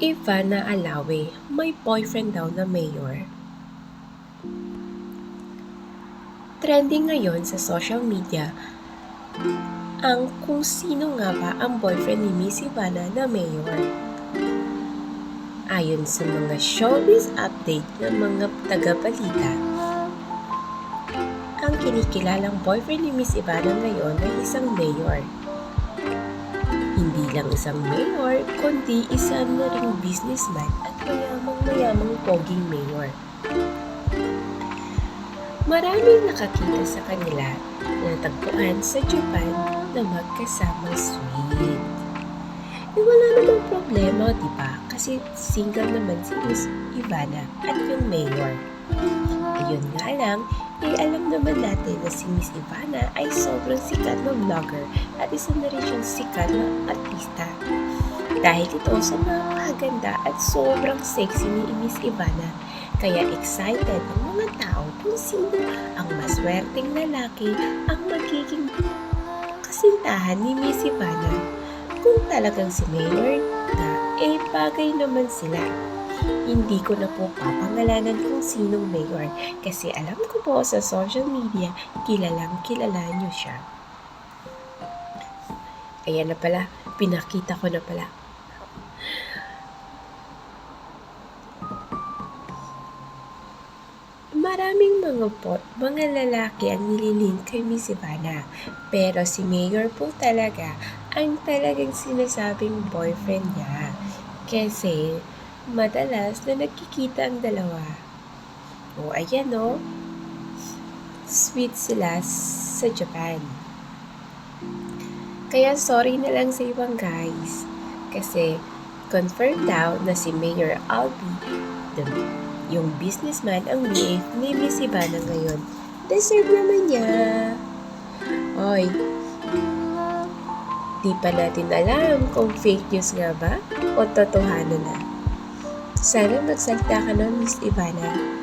Ivana Alawi, may boyfriend daw na mayor. Trending ngayon sa social media ang kung sino nga ba ang boyfriend ni Miss Ivana na mayor. Ayon sa mga showbiz update ng mga taga-balita, ang kinikilalang boyfriend ni Miss Ivana ngayon ay isang mayor. Hindi lang isang mayor, kundi isa na ring businessman at mayamang poging mayor. Maraming nakakita sa kanila na natagpuan sa Japan na magkasamang sweet. Wala namang problema, di ba? Kasi single naman si Miss Ivana at yung mayor. Ayun nga lang, alam naman natin na si Miss Ivana ay sobrang sikat na vlogger at isa na rin siyang sikat na artista. Dahil ito sa napakaganda at sobrang sexy ni Miss Ivana, kaya excited ang mga tao kung sino ang maswerteng lalaki ang magiging kasintahan ni Miss Ivana. Kung talagang si Mayor na, bagay naman sila. Hindi ko na po papangalanan kung sinong mayor kasi alam ko po sa social media, kilalang kilala niyo siya. Ayan na pala, pinakita ko na pala. Maraming mga lalaki ang nililink kay Miss Ivana, pero si Mayor po talaga ang talagang sinasabing boyfriend niya. Kasi madalas na nagkikita ang dalawa. O ayan o, sweet sila sa Japan. Kaya sorry na lang sa ibang guys. Kasi confirmed daw na si Mayor Albi, yung businessman ang BF ni Miss Ivana ngayon. Deserve naman niya. Oy, di pa natin alam kung fake news nga ba o totohanan na. Sana magsalita ka na, Miss Ivana.